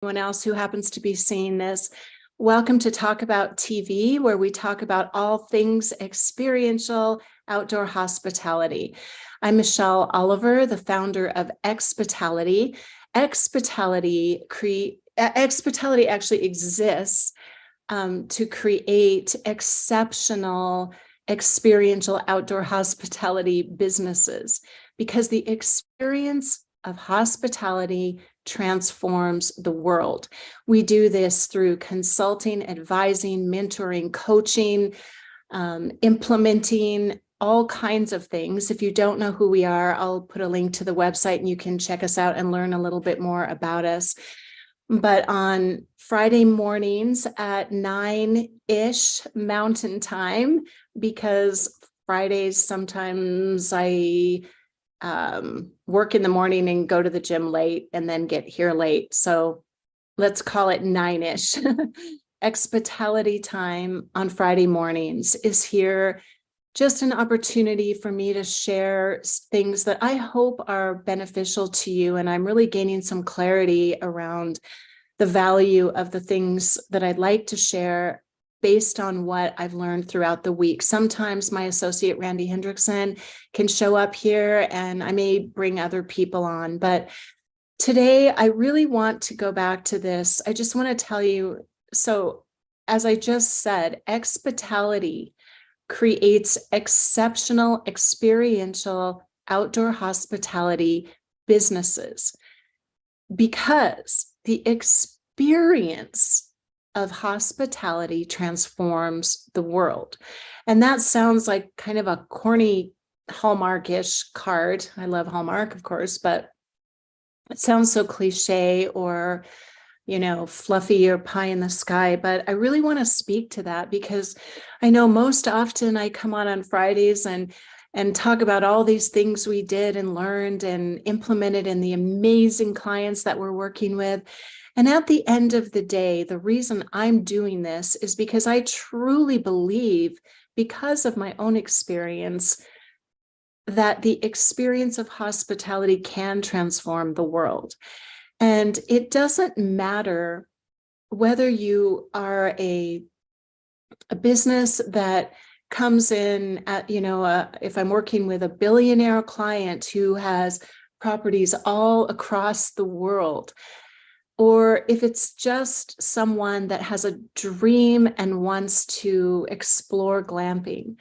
anyone else who happens to be seeing this. Welcome to Talkabout TV, where we talk about all things experiential outdoor hospitality. I'm Michelle Oliver, the founder of EXPITALITY. EXPITALITY actually exists to create exceptional experiential outdoor hospitality businesses, because the experience of hospitality transforms the world. We do this through consulting, advising, mentoring, coaching, implementing all kinds of things. If you don't know who we are, I'll put a link to the website and you can check us out and learn a little bit more about us. But on Friday mornings at 9-ish Mountain Time, because Fridays sometimes I work in the morning and go to the gym late and then get here late. So let's call it 9-ish. EXPITALITY time on Friday mornings is here. Just an opportunity for me to share things that I hope are beneficial to you. And I'm really gaining some clarity around the value of the things that I'd like to share based on what I've learned throughout the week. Sometimes my associate, Randy Hendrickson, can show up here and I may bring other people on. But today I really want to go back to this. I just want to tell you, so as I just said, EXPITALITY creates exceptional experiential outdoor hospitality businesses, because the experience of hospitality transforms the world. And that sounds like kind of a corny Hallmark-ish card. I love Hallmark, of course, but it sounds so cliche or, fluffy or pie in the sky. But I really want to speak to that, because I know most often I come on Fridays and talk about all these things we did and learned and implemented in the amazing clients that we're working with. And at the end of the day, the reason I'm doing this is because I truly believe, because of my own experience, that the experience of hospitality can transform the world. And it doesn't matter whether you are a business that comes in at, if I'm working with a billionaire client who has properties all across the world, or if it's just someone that has a dream and wants to explore glamping.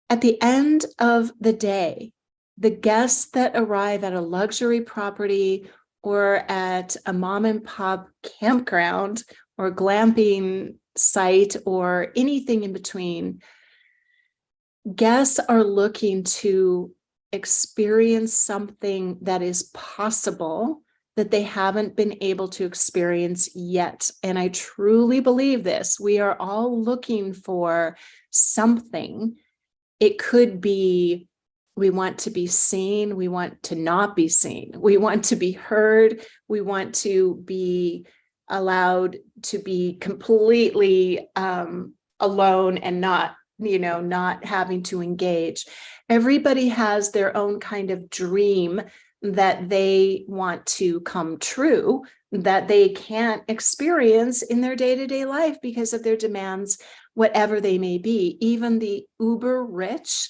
At the end of the day, the guests that arrive at a luxury property or at a mom and pop campground or glamping site or anything in between, guests are looking to experience something that is possible that they haven't been able to experience yet. And I truly believe this. We are all looking for something. It could be, we want to be seen. We want to not be seen. We want to be heard. We want to be allowed to be completely alone and not having to engage. Everybody has their own kind of dream that they want to come true, that they can't experience in their day-to-day life because of their demands, whatever they may be. Even the uber rich,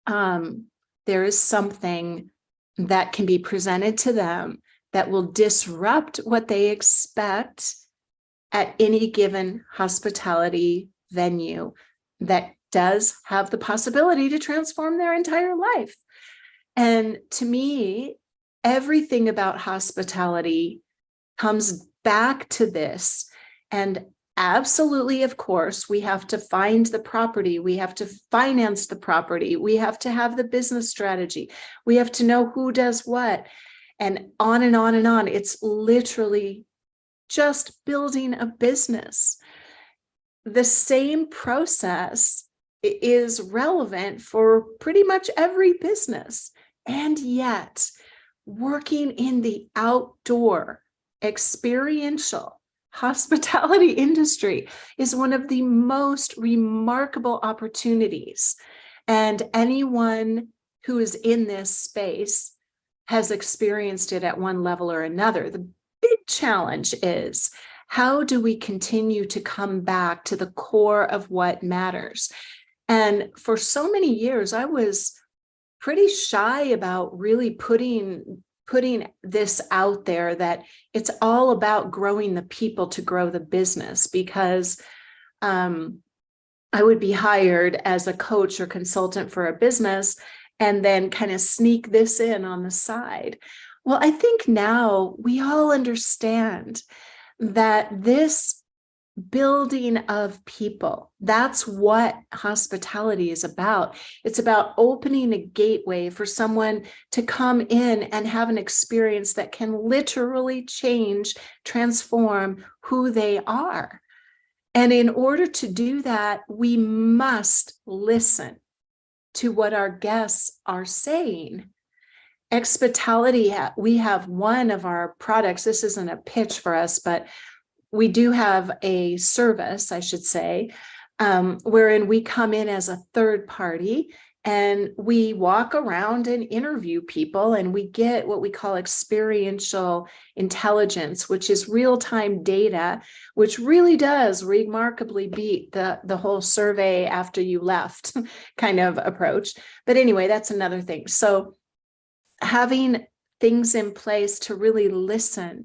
there is something that can be presented to them that will disrupt what they expect at any given hospitality venue that does have the possibility to transform their entire life. And to me, everything about hospitality comes back to this. And absolutely, of course, we have to find the property. We have to finance the property. We have to have the business strategy. We have to know who does what, and on and on and on. It's literally just building a business. The same process is relevant for pretty much every business. And yet, working in the outdoor experiential hospitality industry is one of the most remarkable opportunities. And anyone who is in this space has experienced it at one level or another. The big challenge is, how do we continue to come back to the core of what matters? And for so many years, I was pretty shy about really putting this out there, that it's all about growing the people to grow the business, because I would be hired as a coach or consultant for a business and then kind of sneak this in on the side. Well, I think now we all understand that this building of people, that's what hospitality is about. It's about opening a gateway for someone to come in and have an experience that can literally change, transform who they are. And in order to do that, we must listen to what our guests are saying. Experientiality, we have one of our products. This isn't a pitch for us, but we do have a service, I should say, wherein we come in as a third party and we walk around and interview people, and we get what we call experiential intelligence, which is real-time data, which really does remarkably beat the whole survey after you left kind of approach. But anyway, that's another thing. So having things in place to really listen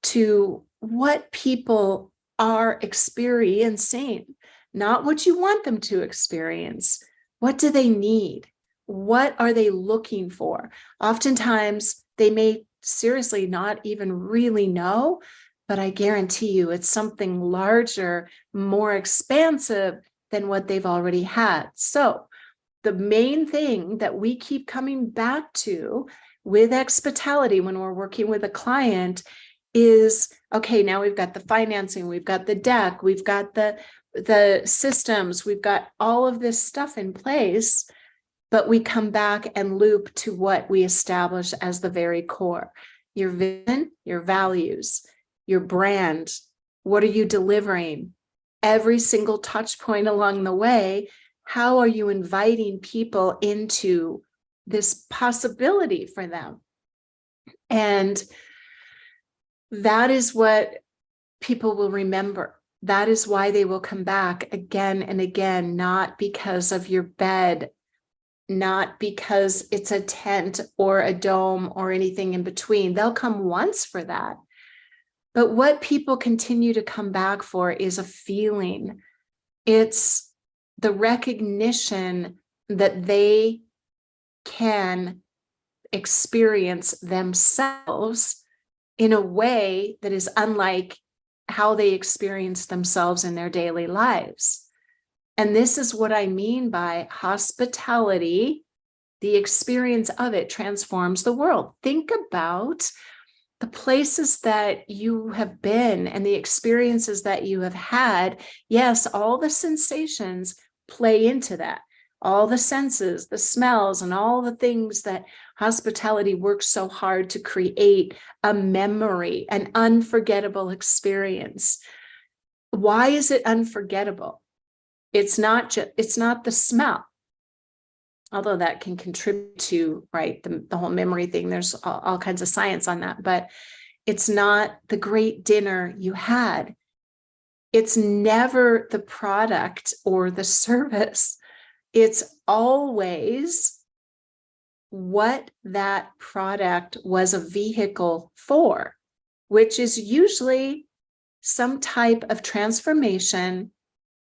to what people are experiencing, not what you want them to experience. What do they need? What are they looking for? Oftentimes, they may seriously not even really know, but I guarantee you it's something larger, more expansive than what they've already had. So the main thing that we keep coming back to with Experientiality when we're working with a client is, okay, now we've got the financing, we've got the deck, we've got the systems, we've got all of this stuff in place, but we come back and loop to what we establish as the very core: your vision, your values, your brand. What are you delivering? Every single touch point along the way, how are you inviting people into this possibility for them? And that is what people will remember. That is why they will come back again and again, not because of your bed, not because it's a tent or a dome or anything in between. They'll come once for that. But what people continue to come back for is a feeling. It's the recognition that they can experience themselves in a way that is unlike how they experience themselves in their daily lives. And this is what I mean by hospitality. The experience of it transforms the world. Think about the places that you have been and the experiences that you have had. Yes, all the sensations play into that. All the senses, the smells, and all the things that hospitality works so hard to create a memory, an unforgettable experience. Why is it unforgettable? It's not the smell, although that can contribute to, right, the whole memory thing. There's all kinds of science on that, but it's not the great dinner you had. It's never the product or the service. It's always what that product was a vehicle for, which is usually some type of transformation,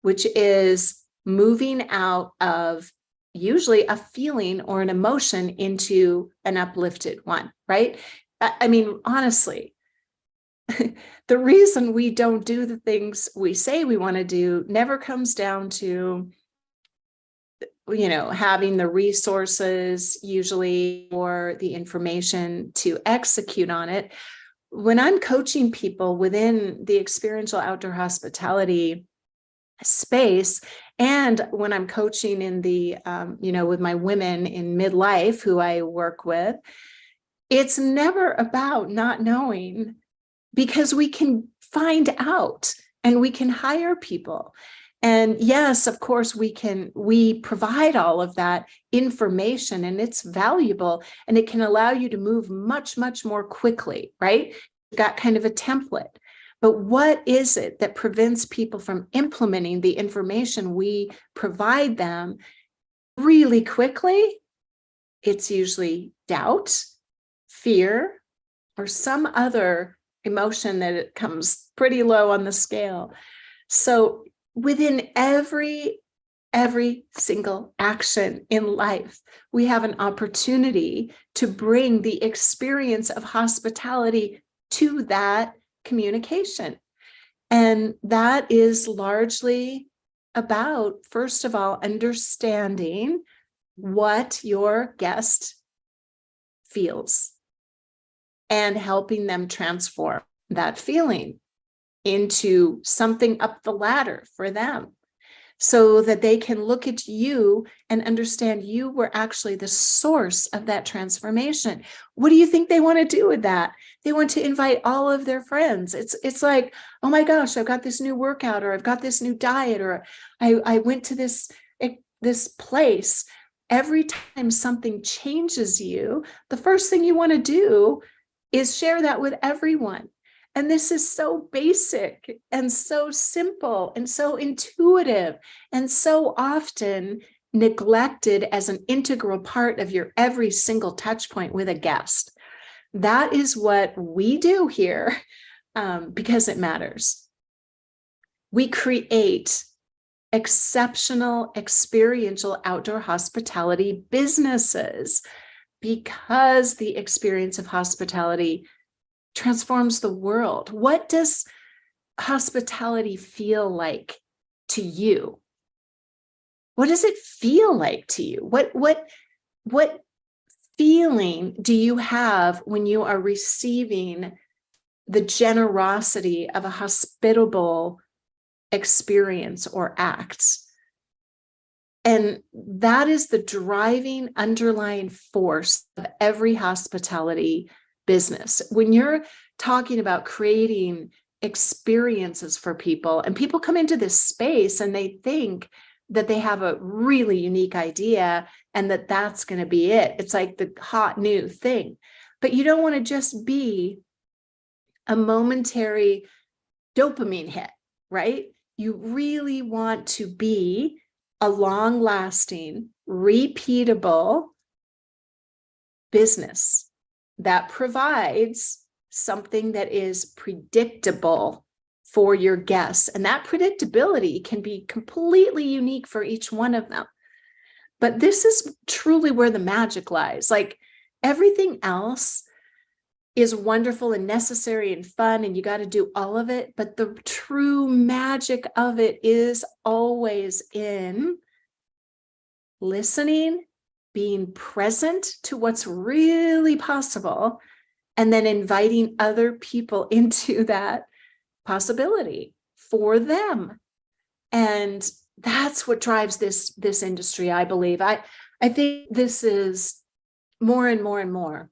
which is moving out of usually a feeling or an emotion into an uplifted one, right? I mean, honestly, the reason we don't do the things we say we want to do never comes down to, you know, having the resources usually or the information to execute on it. When I'm coaching people within the experiential outdoor hospitality space, and when I'm coaching in the, with my women in midlife who I work with, it's never about not knowing, because we can find out and we can hire people. And yes, of course, we provide all of that information, and it's valuable, and it can allow you to move much, much more quickly, right? got kind of a template. But what is it that prevents people from implementing the information we provide them really quickly? It's usually doubt, fear, or some other emotion that it comes pretty low on the scale. So within every single action in life, we have an opportunity to bring the experience of hospitality to that communication. And that is largely about, first of all, understanding what your guest feels and helping them transform that feeling into something up the ladder for them, so that they can look at you and understand you were actually the source of that transformation. What do you think they want to do with that? They want to invite all of their friends. It's like, oh my gosh, I've got this new workout, or I've got this new diet, or I went to this place. Every time something changes you, the first thing you want to do is share that with everyone. And this is so basic and so simple and so intuitive and so often neglected as an integral part of your every single touch point with a guest. That is what we do here, because it matters. We create exceptional experiential outdoor hospitality businesses because the experience of hospitality transforms the world. What does hospitality feel like to you? What does it feel like to you? What feeling do you have when you are receiving the generosity of a hospitable experience or act? And that is the driving underlying force of every hospitality business. When you're talking about creating experiences for people, and people come into this space and they think that they have a really unique idea and that that's going to be it. It's like the hot new thing. But you don't want to just be a momentary dopamine hit, right? You really want to be a long-lasting, repeatable business that provides something that is predictable for your guests. And that predictability can be completely unique for each one of them. But this is truly where the magic lies. Like, everything else is wonderful and necessary and fun, and you got to do all of it. But the true magic of it is always in listening, being present to what's really possible, and then inviting other people into that possibility for them. And that's what drives this industry, I believe. I think this is more and more and more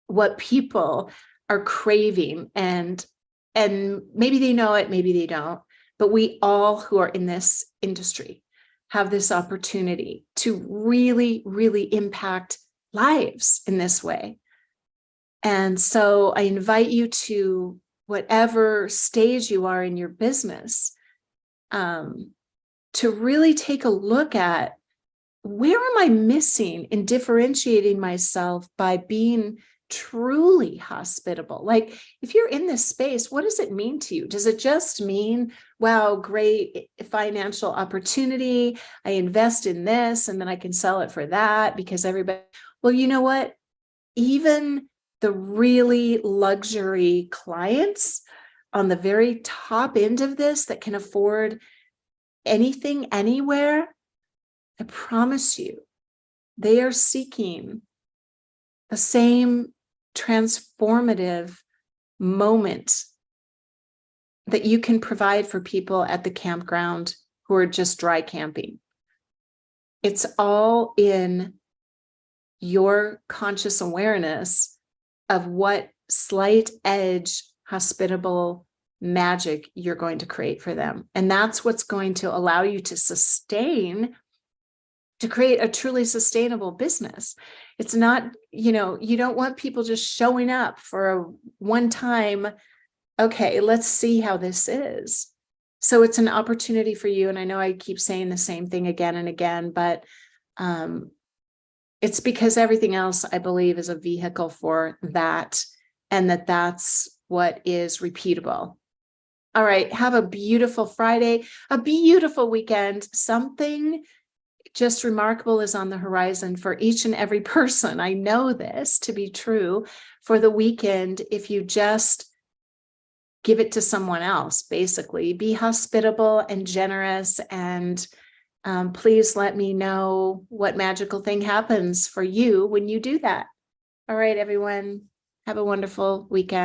what people are craving, and maybe they know it, maybe they don't, but we all who are in this industry have this opportunity to really, really impact lives in this way. And so I invite you to, whatever stage you are in your business, to really take a look at, where am I missing in differentiating myself by being truly hospitable? Like, if you're in this space, what does it mean to you? Does it just mean, wow, great financial opportunity, I invest in this and then I can sell it for that because everybody, well, you know what? Even the really luxury clients on the very top end of this that can afford anything, anywhere, I promise you, they are seeking the same transformative moment that you can provide for people at the campground who are just dry camping. It's all in your conscious awareness of what slight edge, hospitable magic you're going to create for them. And that's what's going to allow you to sustain to create a truly sustainable business. It's not, you don't want people just showing up for a one-time, okay, let's see how this is. So it's an opportunity for you. And I know I keep saying the same thing again and again, but it's because everything else, I believe, is a vehicle for that, and that's what is repeatable. All right. Have a beautiful Friday, a beautiful weekend. Something just remarkable is on the horizon for each and every person. I know this to be true for the weekend. If you just give it to someone else, basically be hospitable and generous, and please let me know what magical thing happens for you when you do that. All right, everyone, have a wonderful weekend.